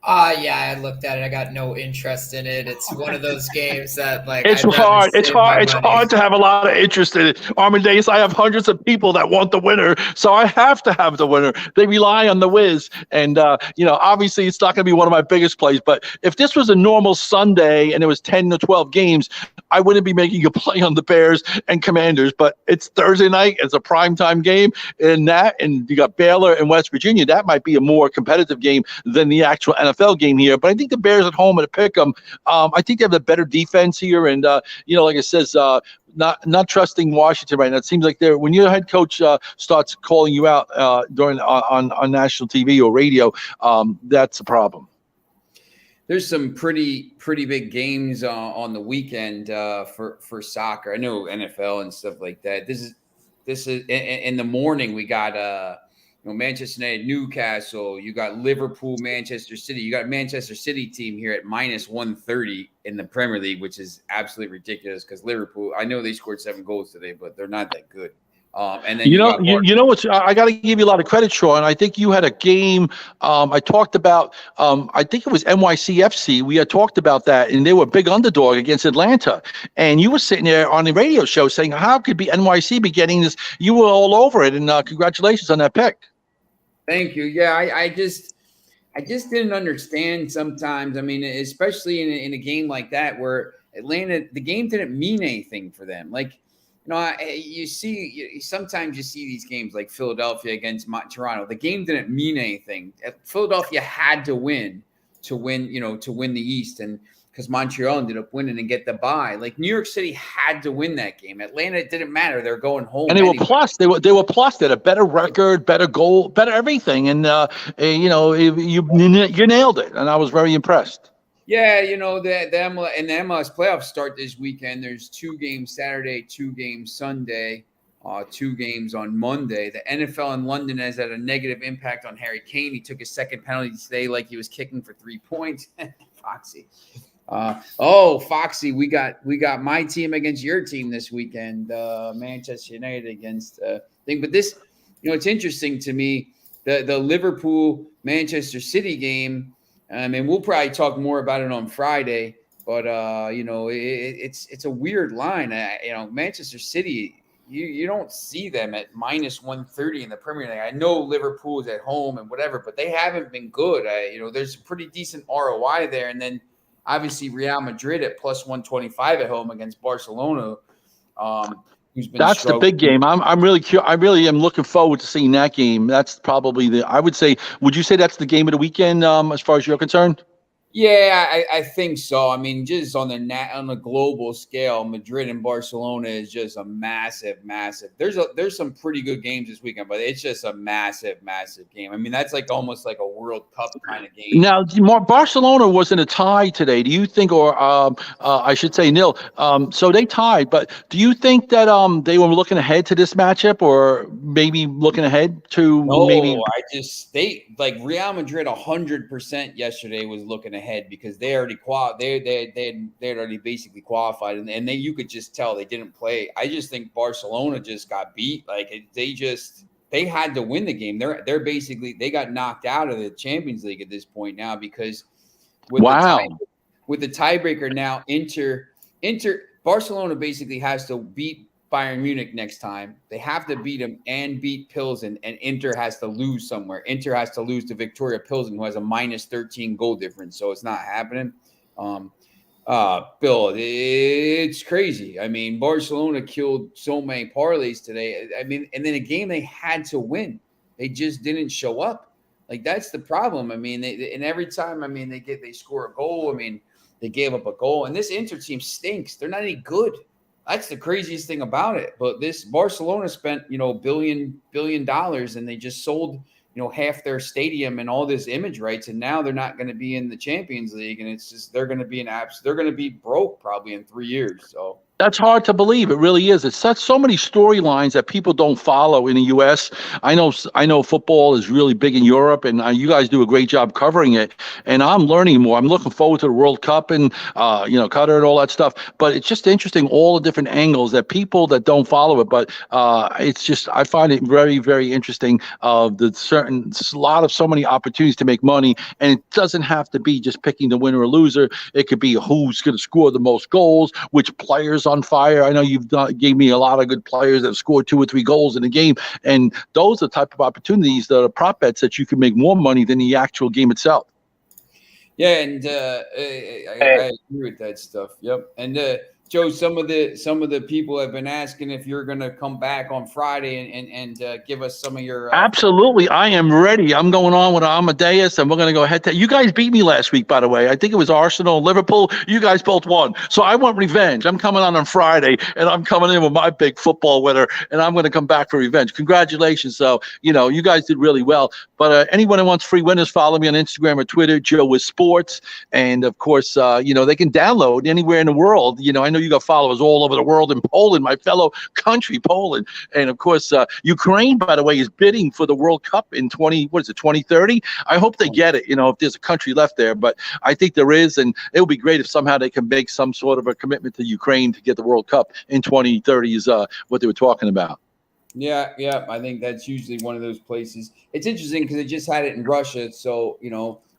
Yeah, I looked at it. I got no interest in it. It's one of those games that it's hard. It's hard to have a lot of interest in it. Amadeus, I have hundreds of people that want the winner, so I have to have the winner. They rely on the whiz, and obviously it's not going to be one of my biggest plays. But if this was a normal Sunday and there was 10 to 12 games, I wouldn't be making a play on the Bears and Commanders. But it's Thursday night. It's a primetime game, and you got Baylor and West Virginia. That might be a more competitive game than the actual NFL game here, but I think the Bears at home at a pick'em. I think they have the better defense here, and like it says, not trusting Washington right now. It seems like when your head coach starts calling you out during on national TV or radio, that's a problem. There's some pretty big games on the weekend for soccer. I know NFL and stuff like that. This is in the morning. We got Manchester United, Newcastle. You got Liverpool, Manchester City. You got Manchester City team here at -130 in the Premier League, which is absolutely ridiculous because Liverpool, I know they scored 7 goals today, but they're not that good. And then what's I got to give you a lot of credit, Sean. I think you had a game. I talked about. I think it was NYCFC. We had talked about that, and they were a big underdog against Atlanta. And you were sitting there on the radio show saying, "How could NYC be getting this?" You were all over it, and congratulations on that pick. Thank you. Yeah, I just didn't understand sometimes. I mean, especially in a game like that where Atlanta, the game didn't mean anything for them. Like, sometimes you see these games like Philadelphia against Toronto. The game didn't mean anything. Philadelphia had to win to win the East, and because Montreal ended up winning and get the bye. Like New York City had to win that game. Atlanta, it didn't matter. They're going home. And they were plus. They were plus. They had a better record, better goal, better everything. And you nailed it. And I was very impressed. Yeah, the MLS playoffs start this weekend. There's 2 games Saturday, 2 games Sunday. 2 games on Monday. The NFL in London has had a negative impact on Harry Kane. He took his second penalty today like he was kicking for 3 points. Foxy. Foxy, we got my team against your team this weekend. Manchester United against thing. But this, it's interesting to me. The Liverpool Manchester City game. And we'll probably talk more about it on Friday. But it's a weird line. Manchester City. You don't see them at minus 130 in the Premier League. I know Liverpool is at home and whatever, but they haven't been good. There's a pretty decent ROI there, and then obviously Real Madrid at plus 125 at home against Barcelona. Who's been That's struggling. the big game. I'm really curious. I really am looking forward to seeing that game. That's probably I would say. Would you say that's the game of the weekend as far as you're concerned? Yeah, I think so. I mean, just on the global scale, Madrid and Barcelona is just a massive. There's some pretty good games this weekend, but it's just a massive game. I mean, that's like almost like a World Cup kind of game. Now, Barcelona was in a tie today. Do you think, or I should say nil? So they tied. But do you think that they were looking ahead to this matchup, or maybe looking ahead to maybe? They like Real Madrid 100% yesterday was looking ahead because they already they had already basically qualified, and you could just tell they didn't play. I just think Barcelona just got beat. Like they had to win the game. They're basically they got knocked out of the Champions League at this point now because with the tiebreaker now, Barcelona basically has to beat Bayern Munich next time. They have to beat them and beat Pilsen, and Inter has to lose somewhere. Inter has to lose to Victoria Pilsen, who has a minus 13 goal difference, so it's not happening. Bill, it's crazy. I mean, Barcelona killed so many parlays today. I mean, and then a game they had to win. They just didn't show up. Like, that's the problem. I mean, and every time, I mean, they score a goal. I mean, they gave up a goal, and this Inter team stinks. They're not any good. That's the craziest thing about it. But this Barcelona spent, $1 billion, and they just sold, half their stadium and all this image rights, and now they're not going to be in the Champions League, and it's just they're going to be broke probably in 3 years. So That's hard to believe. It really is. It's so many storylines that people don't follow in the U.S. I know football is really big in Europe, and you guys do a great job covering it. And I'm learning more. I'm looking forward to the World Cup and Qatar and all that stuff. But it's just interesting, all the different angles that people that don't follow it. But it's just, I find it very, very interesting. So many opportunities to make money, and it doesn't have to be just picking the winner or loser. It could be who's going to score the most goals, which players on fire. I know gave me a lot of good players that have scored 2 or 3 goals in a game, and those are the type of opportunities that are prop bets that you can make more money than the actual game itself. Yeah, and I agree with that stuff. Yep. And Joe, some of the people have been asking if you're going to come back on Friday and give us some of your. Absolutely, I am ready. I'm going on with Amedeus, and we're going to go head to. You guys beat me last week, by the way. I think it was Arsenal, Liverpool. You guys both won, so I want revenge. I'm coming on Friday, and I'm coming in with my big football winner, and I'm going to come back for revenge. Congratulations! So you guys did really well. But anyone who wants free winners, follow me on Instagram or Twitter, Joe with Sports, and of course, they can download anywhere in the world. I know you got followers all over the world in Poland, my fellow country, Poland. And of course, Ukraine, by the way, is bidding for the World Cup in 2030. I hope they get it, if there's a country left there. But I think there is, and it would be great if somehow they can make some sort of a commitment to Ukraine to get the World Cup in 2030 is what they were talking about. Yeah. I think that's usually one of those places. It's interesting because they just had it in Russia. So,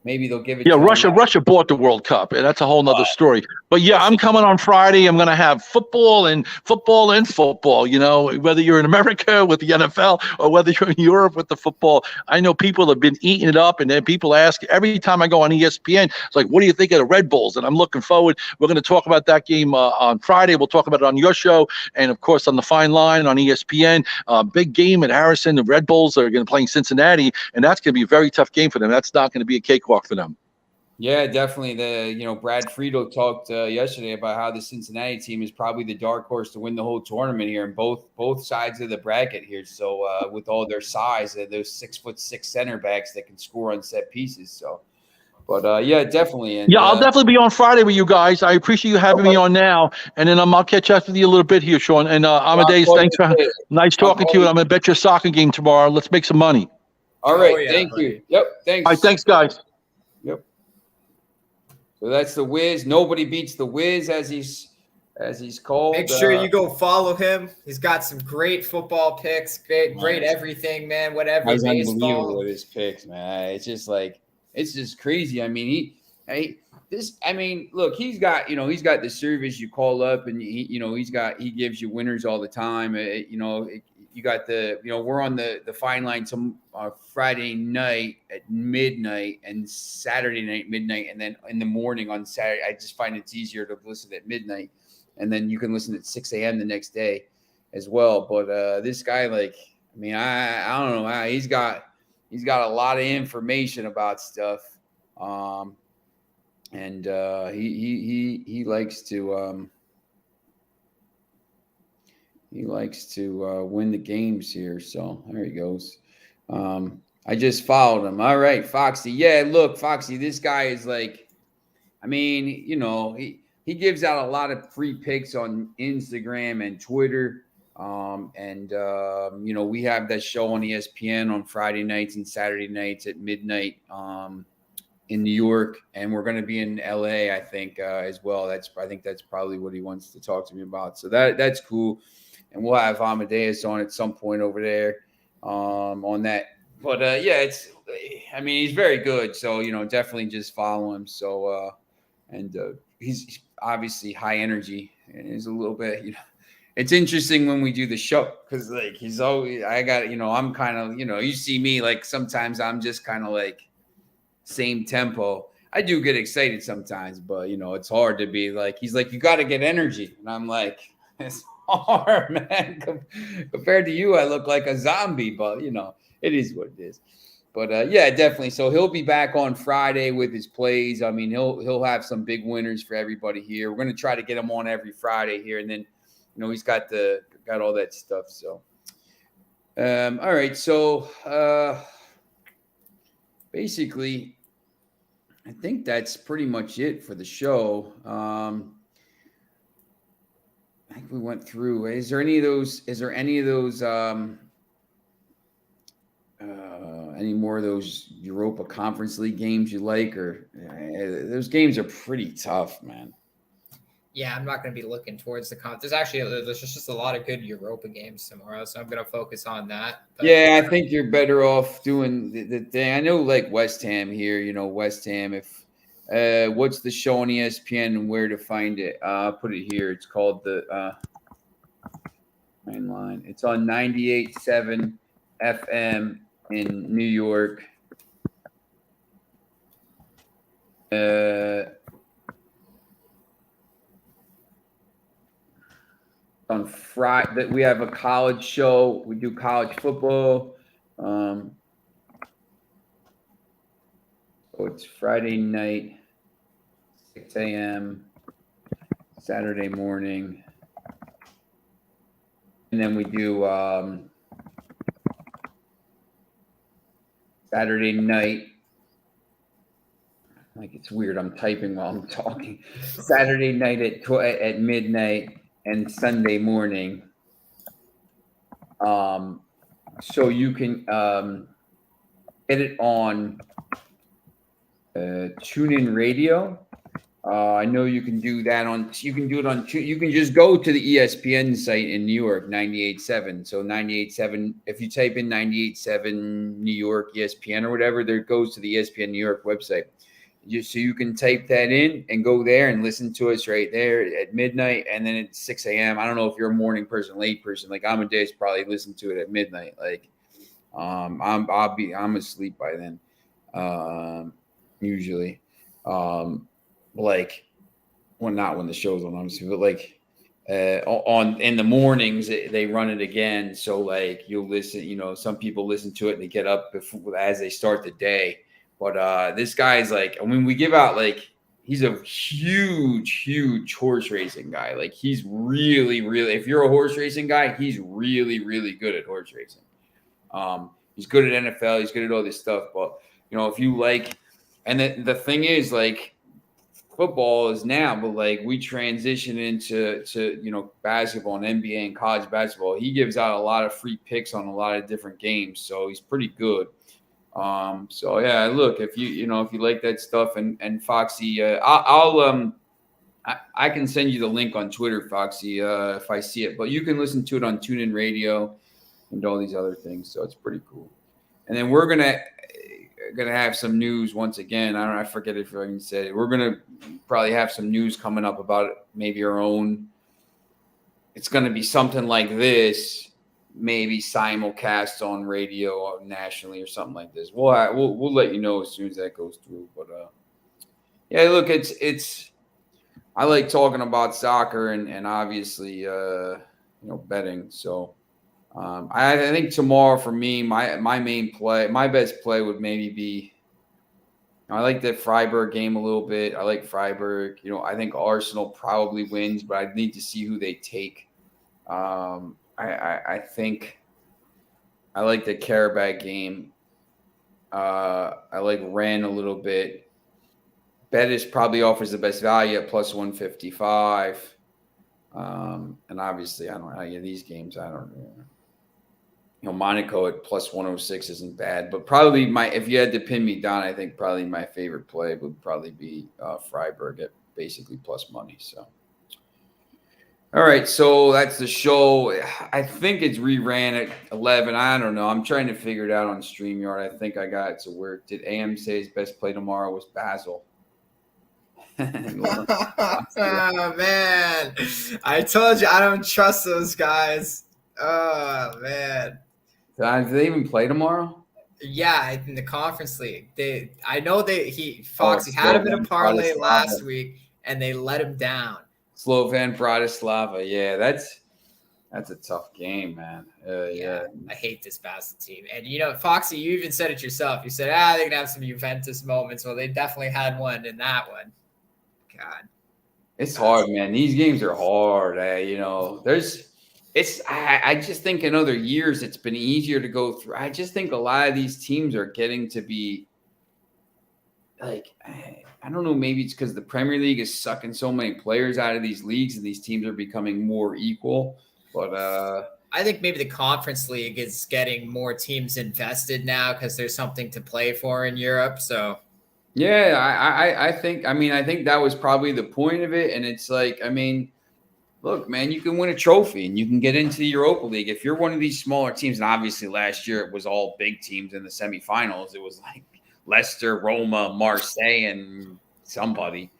maybe they'll give it. Yeah, Russia bought the World Cup, and that's a whole nother story. But yeah, I'm coming on Friday. I'm going to have football and football. Whether you're in America with the NFL or whether you're in Europe with the football. I know people have been eating it up, and then people ask every time I go on ESPN, it's like, what do you think of the Red Bulls? And I'm looking forward. We're going to talk about that game on Friday. We'll talk about it on your show, and of course on the Fine Line on ESPN. Big game at Harrison. The Red Bulls are going to play Cincinnati, and that's going to be a very tough game for them. That's not going to be a cakewalk for them. Yeah, definitely. Brad Friedel talked yesterday about how the Cincinnati team is probably the dark horse to win the whole tournament here, and both sides of the bracket here. So with all their size, those 6'6" center backs that can score on set pieces. So But yeah, definitely. And Yeah, I'll definitely be on Friday with you guys. I appreciate you having me on now, and then I'll catch up with you a little bit here, Sean. And Amadeus, thanks for nice talking to you. And I'm gonna bet you a soccer game tomorrow. Let's make some money. All right, yeah, thank buddy. you. Yep, thanks. All right, thanks, guys. Yep. So that's the Wiz. Nobody beats the Wiz, as he's called. Make sure you go follow him. He's got some great football picks, great everything, man. Whatever. He's baseball. unbelievable with his picks, man. It's just crazy. I mean, look, he's got the service. You call up and he gives you winners all the time. You got we're on the fine line some Friday night at midnight and Saturday night midnight, and then in the morning on Saturday. I just find it's easier to listen at midnight, and then you can listen at 6 a.m. the next day as well. But this guy, I don't know. He's got a lot of information about stuff, and he likes to. He likes to win the games here. So there he goes. I just followed him. All right, Foxy. Yeah, look, Foxy, this guy is he gives out a lot of free picks on Instagram and Twitter. We have that show on ESPN on Friday nights and Saturday nights at midnight in New York. And we're going to be in LA, I think, as well. I think that's probably what he wants to talk to me about. So that's cool. And we'll have Amedeus on at some point over there on that. But he's very good. So, definitely just follow him. So, he's obviously high energy, and he's a little bit, it's interesting when we do the show because he's always, I'm kind of, you see me, sometimes I'm just kind of same tempo. I do get excited sometimes, but it's hard to be he's you got to get energy. And I'm it's hard, man. Compared to you, I look like a zombie, but it is what it is. But yeah, definitely. So he'll be back on Friday with his plays. I mean, he'll have some big winners for everybody here. We're going to try to get him on every Friday here, and then he's got all that stuff. So all right. So basically, I think that's pretty much it for the show. I think we went through. Is there any of those? Any more of those Europa Conference League games you like, or those games are pretty tough, man. Yeah, I'm not going to be looking towards the conference. There's just a lot of good Europa games tomorrow, so I'm going to focus on that. But, yeah, I think you're better off doing the thing. I know, West Ham here. West Ham. If what's the show on ESPN and where to find it? I'll put it here. It's called the Main Line. It's on 98.7 FM in New York. On Friday, we have a college show. We do college football. So it's Friday night, 6 a.m., Saturday morning. And then we do Saturday night. It's weird. I'm typing while I'm talking. Saturday night at midnight and Sunday morning. So you can get it on TuneIn Radio. I know you can do that you can just go to the ESPN site in New York, 98.7. So 98.7, if you type in 98.7 New York ESPN or whatever, there it goes to the ESPN New York website. So you can type that in and go there and listen to us right there at midnight, and then at 6 a.m. I don't know if you're a morning person, late person. Amadeus probably listen to it at midnight. I'm asleep by then, usually. Not when the show's on, obviously, but on in the mornings they run it again. So you'll listen. Some people listen to it and they get up as they start the day. But this guy's we give out he's a huge horse racing guy. He's really, really, if you're a horse racing guy, he's really, really good at horse racing. He's good at NFL. He's good at all this stuff. But if you like And the thing is, like, football is now, but like we transition into basketball and NBA and college basketball. He gives out a lot of free picks on a lot of different games, so he's pretty good. So yeah, look, if you like that stuff, and Foxy, I can send you the link on Twitter, Foxy, if I see it. But you can listen to it on TuneIn Radio and all these other things. So it's pretty cool. And then we're gonna have some news once again. I forget if I even said it. We're gonna probably have some news coming up about maybe our own. It's gonna be something like this, maybe simulcast on radio nationally or something like this. We'll let you know as soon as that goes through. But yeah, look, it's. I like talking about soccer and obviously betting. So I think tomorrow for me, my best play would maybe be. I like that Freiburg game a little bit. I like Freiburg. I think Arsenal probably wins, but I need to see who they take. I think I like the Karabakh game. I like Rennes a little bit. Betis probably offers the best value at plus 155. And obviously, I don't know these games. I don't know. Monaco at plus 106 isn't bad, but probably if you had to pin me down, I think probably my favorite play would probably be Freiburg at basically plus money. So, all right, so that's the show. I think it's reran at 11. I don't know. I'm trying to figure it out on StreamYard. I think I got it to work. Did AM say his best play tomorrow was Basel? Oh man, I told you I don't trust those guys. Oh man, do they even play tomorrow? Yeah, in the Conference League. Foxy had him in a parlay last week, and they let him down. Slovan Bratislava, yeah, that's a tough game, man. Yeah, I hate this Basel team. And Foxy, you even said it yourself. You said, they can have some Juventus moments. Well, they definitely had one in that one. God, it's hard, man. These games are hard. I just think in other years it's been easier to go through. I just think a lot of these teams are getting to be like, I don't know, maybe it's because the Premier League is sucking so many players out of these leagues and these teams are becoming more equal. But I think maybe the Conference League is getting more teams invested now because there's something to play for in Europe. So yeah, I think that was probably the point of it. And it's like, look, man, you can win a trophy and you can get into the Europa League. If you're one of these smaller teams, and obviously last year it was all big teams in the semifinals. It was like Leicester, Roma, Marseille, and somebody.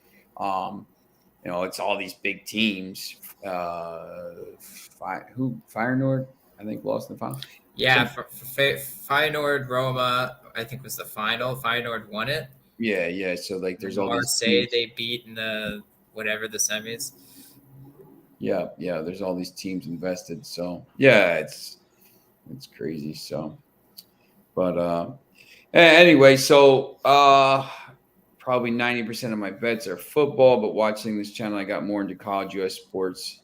It's all these big teams. Feyenoord, I think, lost in the final. Yeah, Feyenoord, Roma, I think was the final. Feyenoord won it. Yeah. So like, there's all Marseille they beat in the semis. Yeah. There's all these teams invested. So yeah, it's crazy. So, but anyway, so probably 90% of my bets are football. But watching this channel, I got more into college, U.S. sports,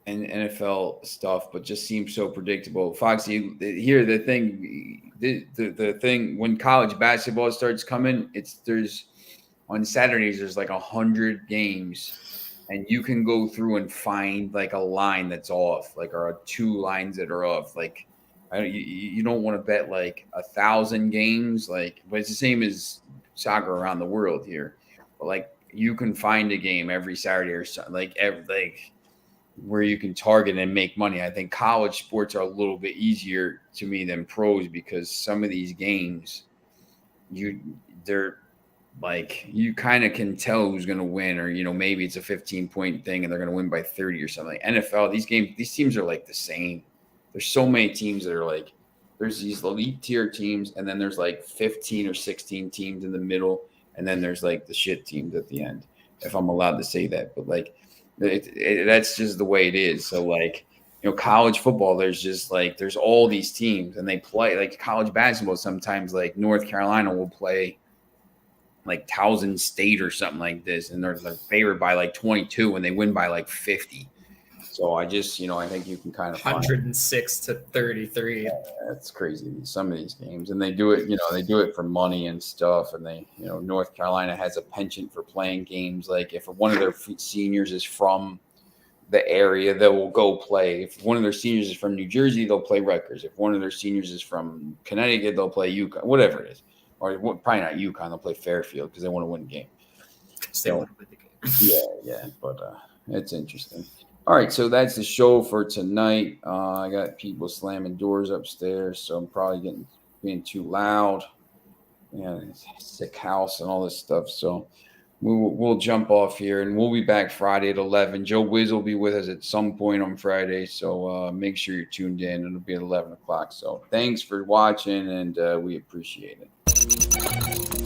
and NFL stuff. But just seems so predictable. Foxy, here the thing. The thing when college basketball starts coming, there's on Saturdays there's like 100 games, and you can go through and find like a line that's off, like or 2 lines that are off. Like you don't want to bet like 1,000 games, like, but it's the same as soccer around the world here. But like you can find a game every Saturday or something, like where you can target and make money. I think college sports are a little bit easier to me than pros because some of these games, they're like, you kind of can tell who's going to win, or, maybe it's a 15-point thing and they're going to win by 30 or something. Like NFL, these teams are like the same. There's so many teams that are like, there's these elite tier teams, and then there's like 15 or 16 teams in the middle, and then there's like the shit teams at the end, if I'm allowed to say that. But like, that's just the way it is. So like, college football, there's all these teams and they play like college basketball. Sometimes like North Carolina will play like Towson State or something like this, and they're favored by like 22 and they win by like 50. So I just, I think you can kind of find 106 to 33. that's crazy. Some of these games, and they do it, they do it for money and stuff. And they, North Carolina has a penchant for playing games. Like if one of their seniors is from the area, they will go play. If one of their seniors is from New Jersey, they'll play Rutgers. If one of their seniors is from Connecticut, they'll play UConn, whatever it is. Or probably not UConn, they'll play Fairfield because they want to win the game. So, yeah, but it's interesting. All right, so that's the show for tonight. I got people slamming doors upstairs, so I'm probably being too loud. Yeah, sick house and all this stuff. So we'll jump off here, and we'll be back Friday at 11. Joe Wiz will be with us at some point on Friday, so make sure you're tuned in. It'll be at 11 o'clock. So thanks for watching, and we appreciate it.